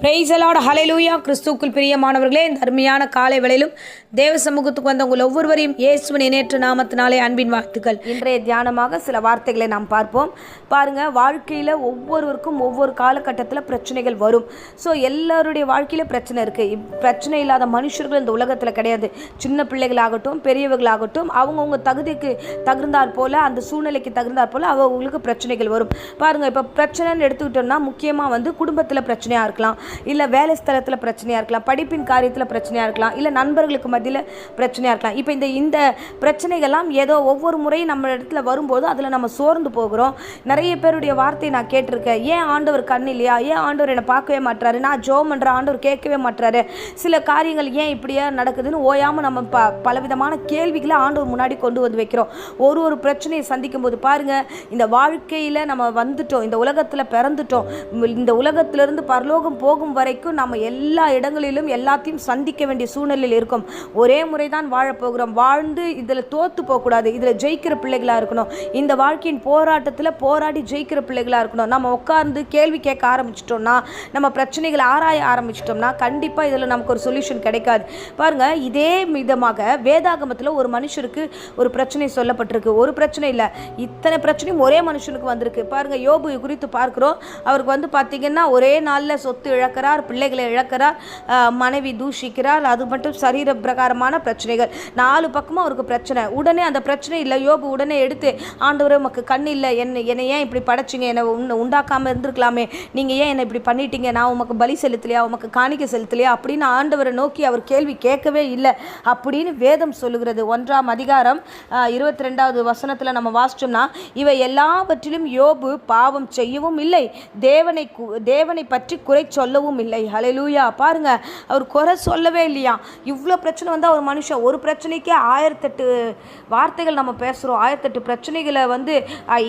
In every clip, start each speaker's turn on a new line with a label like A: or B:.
A: Price the Lord, ஹல்லேலூயா. கிறிஸ்துவுக்குள் பிரியமானவர்களே, இந்த அருமையான காலை வேளையிலும் தேவ சமூகத்துக்கு வந்த உங்கள் ஒவ்வொருவரையும் இயேசுவின் இணையற்ற நாமத்தினாலே அன்பின் வாழ்த்துக்கள். இன்றைய தியானமாக சில வார்த்தைகளை நாம் பார்ப்போம். பாருங்க, வாழ்க்கையில் ஒவ்வொருவருக்கும் ஒவ்வொரு காலகட்டத்தில் பிரச்சனைகள் வரும். ஸோ எல்லாருடைய வாழ்க்கையில் பிரச்சனை இருக்குது. பிரச்சனை இல்லாத மனுஷர்கள் இந்த உலகத்தில் கிடையாது. சின்ன பிள்ளைகளாகட்டும் பெரியவர்களாகட்டும் அவங்கவுங்க தகுதிக்கு தகுந்தாற் போல், அந்த சூழ்நிலைக்கு தகுந்தாற் போல் அவங்களுக்கு பிரச்சனைகள் வரும். பாருங்கள், இப்போ பிரச்சனைன்னு எடுத்துக்கிட்டோம்னா முக்கியமாக குடும்பத்தில் பிரச்சனையாக இருக்கலாம், இல்லை வேலை ஸ்தலத்தில் பிரச்சனையாக இருக்கலாம், படிப்பின் காரியத்தில் பிரச்சனையாக இருக்கலாம், இல்லை நண்பர்களுக்கு மத்தியில் பிரச்சனையாக இருக்கலாம். இப்போ இந்த பிரச்சனைகள்லாம் ஏதோ ஒவ்வொரு முறையும் நம்ம இடத்துல வரும்போது அதில் நம்ம சோர்ந்து போகிறோம். நிறைய பேருடைய வார்த்தையை நான் கேட்டிருக்கேன். ஏன் ஆண்டவர் கண் இல்லையா, ஏன் ஆண்டவர் என்னை பார்க்கவே மாட்டுறாரு, நான் ஜெபம் பண்ணுற ஆண்டவர் கேட்கவே மாட்டுறாரு, சில காரியங்கள் ஏன் இப்படியே நடக்குதுன்னு ஓயாமல் நம்ம பலவிதமான கேள்விகளை ஆண்டவர் முன்னாடி கொண்டு வந்து வைக்கிறோம். ஒரு பிரச்சனையை சந்திக்கும் போது பாருங்கள், இந்த வாழ்க்கையில் நம்ம வந்துட்டோம், இந்த உலகத்தில் பிறந்துட்டோம், இந்த உலகத்திலிருந்து பரலோகம் போகும் வரைக்கும் நம்ம எல்லா இடங்களிலும் எல்லாத்தையும் சந்திக்க வேண்டிய சூழ்நிலையில் இருக்கும். ஒரே முறை தான் வாழப்போகிறோம். வாழ்ந்து இதில் தோற்று போகக்கூடாது, இதில் ஜெயிக்கிற பிள்ளைகளாக இருக்கணும். இந்த வாழ்க்கையின் போராட்டத்தில் போராடி ஜெயிக்கிற பிள்ளைகளாக இருக்கணும். நம்ம உட்கார்ந்து கேள்வி கேட்க ஆரம்பிச்சிட்டோம்னா, நம்ம பிரச்சனைகளை ஆராய ஆரம்பிச்சிட்டோம்னா கண்டிப்பாக இதில் நமக்கு ஒரு சொல்யூஷன் கிடைக்காது. பாருங்கள், இதே விதமாக வேதாகமத்தில் ஒரு மனுஷருக்கு ஒரு பிரச்சனை சொல்லப்பட்டிருக்கு. ஒரு பிரச்சனை இல்லை, இத்தனை பிரச்சனையும் ஒரே மனுஷனுக்கு வந்திருக்கு. பாருங்கள், யோபு குறித்து பார்க்குறோம். அவருக்கு பார்த்தீங்கன்னா ஒரே நாளில் சொத்து இழக்கிறார், பிள்ளைகளை இழக்கிறார், மனைவி தூஷிக்கிறார், அது மட்டும் சரீர பிரகாரமான பிரச்சனைகள், 4 பக்கமும் அவருக்கு பிரச்சனை. உடனே அந்த பிரச்சனை இல்லை, யோபு உடனே எடுத்து, ஆண்டவரே உமக்கு கண் இல்லை, என்னை ஏன் இப்படி படைச்சிங்க, என்னை உண்டாக்காமல் இருந்திருக்கலாமே, நீங்கள் ஏன் என்னை இப்படி பண்ணிட்டீங்க, நான் உமக்கு பலி செலுத்தலையா, உமக்கு காணிக்கை செலுத்தலையா அப்படின்னு ஆண்டவரை நோக்கி அவர் கேள்வி கேட்கவே இல்லை அப்படின்னு வேதம் சொல்லுகிறது. 1ஆம் அதிகாரம் 22வது வசனத்தில் நம்ம வாசிச்சோம்னா, இவை எல்லாவற்றிலும் யோபு பாவம் செய்யவும் இல்லை, தேவனை பற்றி குறை சொல்லவும் இல்லை. ஹல்லேலூயா. பாருங்க, அவர் குறை சொல்லவே இல்லையா. இவ்வளோ பிரச்சனை வந்தால் ஒரு மனுஷன் ஒரு பிரச்சனைக்கே 1008 வார்த்தைகள் நம்ம பேசுகிறோம், 1008 பிரச்சனைகளை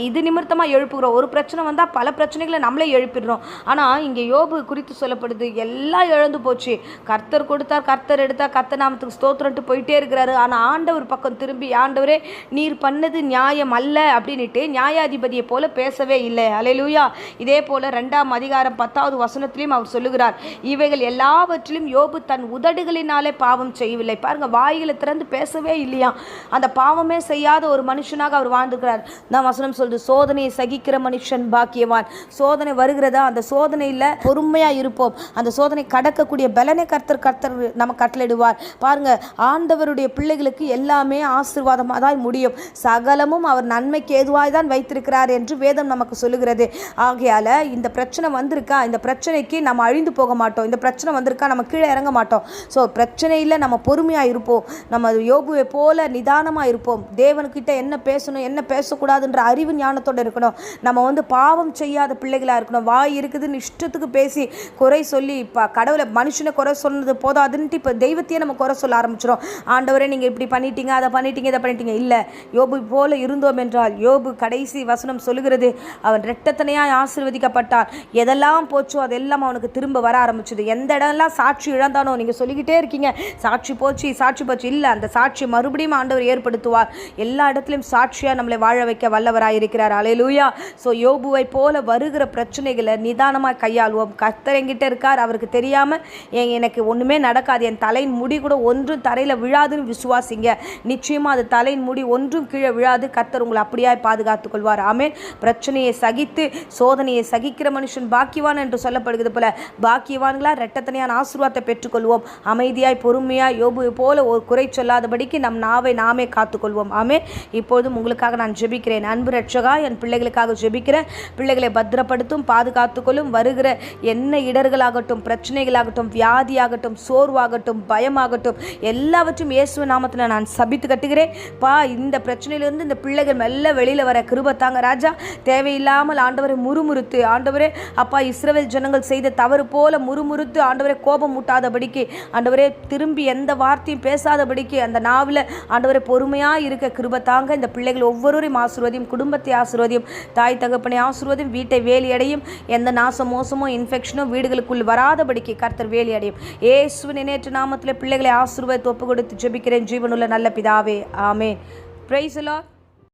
A: இது நிமித்தமாக எழுப்புகிறோம். ஒரு பிரச்சனை வந்தால் பல பிரச்சனைகளை நம்மளே எழுப்பிடுறோம். ஆனால் இங்கே யோபு குறித்து சொல்லப்படுது, எல்லாம் இழந்து போச்சு, கர்த்தர் கொடுத்தார், கர்த்தர் எடுத்தார், கர்த்தர் நாமத்துக்கு ஸ்தோத்திரன்ட்டு போயிட்டே இருக்கிறாரு. ஆனால் ஆண்டவர் பக்கம் திரும்பி, ஆண்டவரே நீர் பண்ணது நியாயம் அல்ல அப்படின்ட்டு நியாயாதிபதியை போல பேசவே இல்லை. ஹல்லேலூயா. இதே போல் 2ஆம் அதிகாரம் 10வது வசனத்திலையும் அவர் சொல்லுகிறார், இவைகள் எல்லாவற்றிலும் யோபு தன் உதடுகளினாலே பாவம் செய்யவில்லை. பாருங்க, வாய்களை திறந்து பேசவே இல்லையா. அந்த பாவமே செய்யாத ஒரு மனுஷனாக அவர் வாழ்ந்துக்கிறார். நான் வசனம் சொல்லுது, சோதனையை சகிக்கிற மனுஷன் பாக்கியவான். சோதனை வருகிறதா, அந்த சோதனையில் பொறுமையாக இருப்போம். அந்த சோதனை கடக்கக்கூடிய பலனை கர்த்தர் நம்ம கட்டளையிடுவார். பாருங்க, ஆண்டவருடைய பிள்ளைகளுக்கு எல்லாமே ஆசீர்வாதமாக தான் முடியும். சகலமும் அவர் நன்மைக்கு ஏதுவாய் தான் வைத்திருக்கிறார் என்று வேதம் நமக்கு சொல்லுகிறது. ஆகையால் இந்த பிரச்சனை வந்திருக்கா, இந்த பிரச்சனைக்கு நம்ம அழிந்து போக மாட்டோம், இந்த பிரச்சனை வந்திருக்கா நம்ம கீழே இறங்க மாட்டோம். ஸோ பிரச்சனையில் நம்ம பொறுமையாக இருப்போம், நம்ம யோபுவை போல நிதானமாக இருப்போம். தேவனுக்கிட்ட என்ன பேசணும் என்ன பேசக்கூடாதுன்ற அறிவு ஞானத்தோடு இருக்கணும். நம்ம பாவம் செய்யாத பிள்ளைகளாக இருக்கணும். வாய் இருக்குதுன்னு இஷ்டத்துக்கு பேசி குறை சொல்லி கடவுளை மனுஷனை குறை சொன்னது போதாதுன்ட்டு இப்போ தெய்வத்தையே நம்ம குறை சொல்ல ஆரம்பிச்சிடும். ஆண்டவரே நீங்கள் இப்படி பண்ணிட்டீங்க, அதை பண்ணிட்டீங்க, இதை பண்ணிட்டீங்க. இல்லை, யோபு போல இருந்தோம் என்றால், யோபு கடைசி வசனம் சொல்லுகிறது, அவன் இரட்டத்தனையாக ஆசீர்வதிக்கப்பட்டான். எதெல்லாம் போச்சோ அதெல்லாம் அவனுக்கு திரும்ப வர ஆரம்பிச்சது. எந்த இடம்லாம் சாட்சி இழந்தானோ, நீங்கள் சொல்லிக்கிட்டே இருக்கீங்க சாட்சி போச்சு இல்லை, அந்த சாட்சி மறுபடியும் ஆண்டவர் ஏற்படுத்துவார். எல்லா இடத்துலையும் சாட்சியாக நம்மளை வாழ வைக்க வல்லவராக இருக்கிறார். ஹல்லேலூயா. ஸோ யோபுவை போல வருகிற பிரச்சனைகளை நிதானமாக கையாளுவோம். கர்த்தர் என்கிட்ட இருக்கார், அவருக்கு தெரியாமல் எனக்கு ஒன்றுமே நடக்காது, என் தலையின் முடி கூட ஒன்றும் தரையில் விழாதுன்னு விசுவாசிங்க. நிச்சயமாக அது தலையின் முடி ஒன்றும் கீழே விழாது. கர்த்தர் உங்களை அப்படியாய் பாதுகாத்துக் கொள்வார். ஆமென். பிரச்சனையை சகித்து சோதனையை சகிக்கிற மனுஷன் பாக்கியவான் என்று சொல்லப்படுகிறது போல, பாக்கியவான்களாக இரட்டத்தனையான ஆசீர்வாதத்தை பெற்றுக்கொள்வோம். அமைதியாய் பொறுமையாய் யோபு போல ஒரு குறை சொல்லாதபடிக்கு நம் நாவை நாமே காத்துக்கொள்வோம். ஆமென். இப்பொழுதும் உங்களுக்காக நான் ஜெபிக்கிறேன். அன்பு ரட்சகா, என் பிள்ளைகளுக்காக ஜெபிக்கிறேன். பிள்ளைகளை பத்திரப்படுத்தும், பாதுகாத்துக்கொள்ளும். வருகிற என்ன இடர்களாகட்டும், பிரச்சனைகளாகட்டும், வியாதியாகட்டும், சோர்வாகட்டும், பயமாகட்டும், எல்லாவற்றும் இயேசுவின் நாமத்தில் நான் சபித்து கட்டுகிறேன். இந்த பிரச்சனையிலிருந்து இந்த பிள்ளைகள் மெல்ல வெளியில் வர கிருபை தாங்க ராஜா. தேவையில்லாமல் ஆண்டவரை முறுமுறுத்து, ஆண்டவரே அப்பா இஸ்ரவேல் ஜனங்கள் செய்த தவறு போல முறுமுறுத்து ஆண்டவரை கோபம் மூட்டாதபடிக்கு, ஆண்டவரே திரும்பி எந்த வார்த்தையும் பேசாதபடிக்கு அந்த நாவில் ஆண்டவரை பொறுமையாக இருக்க கிருபை தாங்க. இந்த பிள்ளைகள் ஒவ்வொருவரையும் ஆசீர்வதியும், குடும்பத்தை ஆசீர்வதியும், தாய் தகப்பனை ஆசீர்வதியும், வீட்டை வேலியடையும், எந்த நாச மோசமோ இன்ஃபெக்ஷனோ வீடுகளுக்குள் வராதபடிக்கு கர்த்தர் வேலியடையும். இயேசுவின் இணையற்ற நாமத்தில் பிள்ளைகளை ஆசீர்வதித்து ஒப்பு கொடுத்து ஜெபிக்கிறேன் ஜீவனுள்ள நல்ல பிதாவே. ஆமென். Praise the Lord.